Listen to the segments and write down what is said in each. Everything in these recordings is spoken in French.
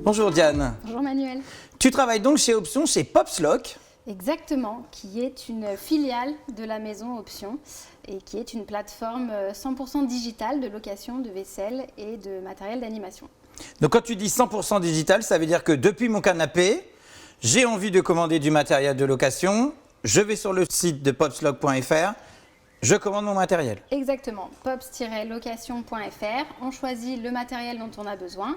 Bonjour Diane. Bonjour Manuel. Tu travailles donc chez Option, chez Popslock. Exactement, qui est une filiale de la maison Option et qui est une plateforme 100% digitale de location de vaisselle et de matériel d'animation. Donc quand tu dis 100% digital, ça veut dire que depuis mon canapé, j'ai envie de commander du matériel de location, je vais sur le site de popslock.fr, je commande mon matériel. Exactement, pops-location.fr, on choisit le matériel dont on a besoin,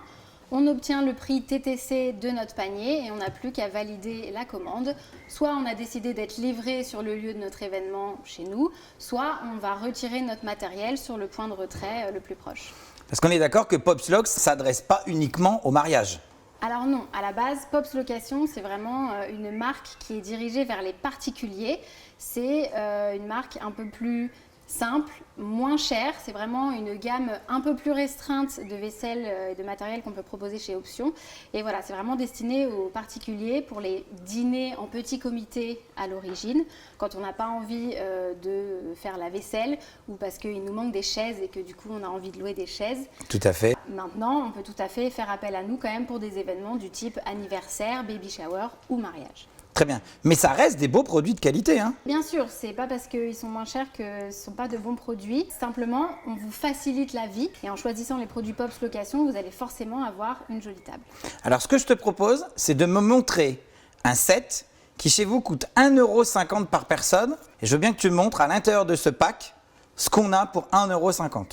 on obtient le prix TTC de notre panier et on n'a plus qu'à valider la commande. Soit on a décidé d'être livré sur le lieu de notre événement chez nous, soit on va retirer notre matériel sur le point de retrait le plus proche. Parce qu'on est d'accord que Popslock ne s'adresse pas uniquement au mariage. Alors non, à la base, Pops Location, c'est vraiment une marque qui est dirigée vers les particuliers. C'est une marque un peu plus simple, moins chère. C'est vraiment une gamme un peu plus restreinte de vaisselle et de matériel qu'on peut proposer chez Option. Et voilà, c'est vraiment destiné aux particuliers pour les dîners en petit comité à l'origine, quand on n'a pas envie de faire la vaisselle ou parce qu'il nous manque des chaises et que du coup on a envie de louer des chaises. Tout à fait. Maintenant, on peut tout à fait faire appel à nous quand même pour des événements du type anniversaire, baby shower ou mariage. Très bien. Mais ça reste des beaux produits de qualité, hein? Bien sûr, c'est pas parce qu'ils sont moins chers que ce ne sont pas de bons produits. Simplement, on vous facilite la vie et en choisissant les produits Pops Location, vous allez forcément avoir une jolie table. Alors ce que je te propose, c'est de me montrer un set qui chez vous coûte 1,50 € par personne. Et je veux bien que tu me montres à l'intérieur de ce pack ce qu'on a pour 1,50 €.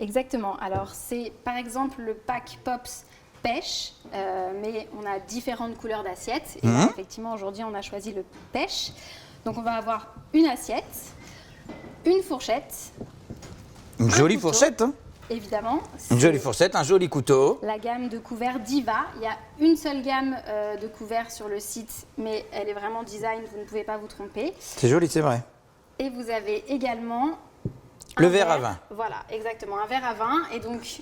Exactement. Alors c'est par exemple le pack Pops pêche, mais on a différentes couleurs d'assiettes. Et là, effectivement, aujourd'hui, on a choisi le pêche. Donc, on va avoir une assiette, une fourchette. Une jolie couteau, fourchette, hein? Évidemment. Une jolie fourchette, un joli couteau. La gamme de couverts Diva. Il y a une seule gamme de couverts sur le site, mais elle est vraiment design, vous ne pouvez pas vous tromper. C'est joli, c'est vrai. Et vous avez également le verre à vin. Voilà, exactement, un verre à vin. Et donc,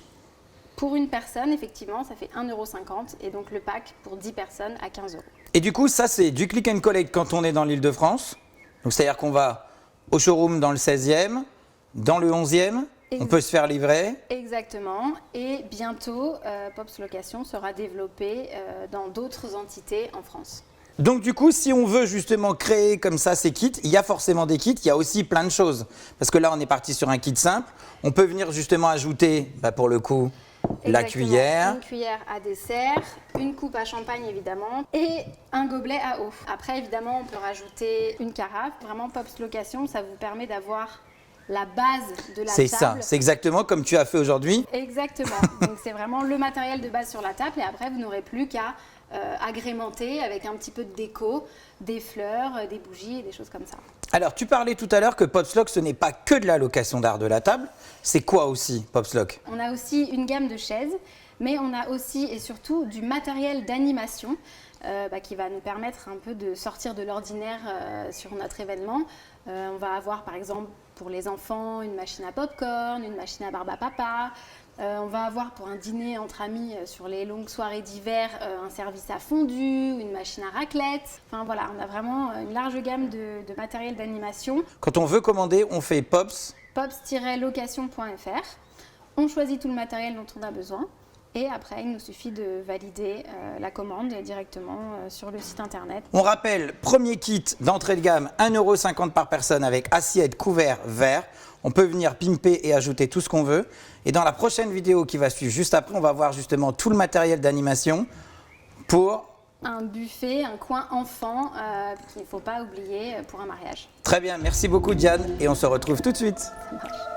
pour une personne, effectivement, ça fait 1,50 € et donc le pack pour 10 personnes à 15 €. Et du coup, ça, c'est du click and collect quand on est dans l'Île-de-France. Donc, c'est-à-dire qu'on va au showroom dans le 16e, dans le 11e, on peut se faire livrer. Exactement. Et bientôt, Pops Location sera développé dans d'autres entités en France. Donc du coup, si on veut justement créer comme ça ces kits, il y a forcément des kits, il y a aussi plein de choses. Parce que là, on est parti sur un kit simple. On peut venir justement ajouter, pour le coup, la cuillère. Une cuillère à dessert, une coupe à champagne évidemment et un gobelet à eau. Après, évidemment, on peut rajouter une carafe. Vraiment, Pops Location, ça vous permet d'avoir la base de la table. C'est ça, c'est exactement comme tu as fait aujourd'hui. Exactement. Donc c'est vraiment le matériel de base sur la table et après, vous n'aurez plus qu'à agrémenter avec un petit peu de déco, des fleurs, des bougies et des choses comme ça. Alors, tu parlais tout à l'heure que Popslock, ce n'est pas que de la location d'art de la table. C'est quoi aussi, Popslock? On a aussi une gamme de chaises, mais on a aussi et surtout du matériel d'animation qui va nous permettre un peu de sortir de l'ordinaire sur notre événement. On va avoir par exemple pour les enfants une machine à popcorn, une machine à barbe à papa. On va avoir pour un dîner entre amis sur les longues soirées d'hiver un service à fondue, une machine à raclette. Enfin voilà, on a vraiment une large gamme de matériel d'animation. Quand on veut commander, on fait pops-location.fr. On choisit tout le matériel dont on a besoin. Et après, il nous suffit de valider la commande directement sur le site internet. On rappelle, premier kit d'entrée de gamme, 1,50 € par personne avec assiette, couvert, verre. On peut venir pimper et ajouter tout ce qu'on veut. Et dans la prochaine vidéo qui va suivre juste après, on va voir justement tout le matériel d'animation pour un buffet, un coin enfant qu'il ne faut pas oublier pour un mariage. Très bien, merci beaucoup Diane et on se retrouve tout de suite. Ça marche.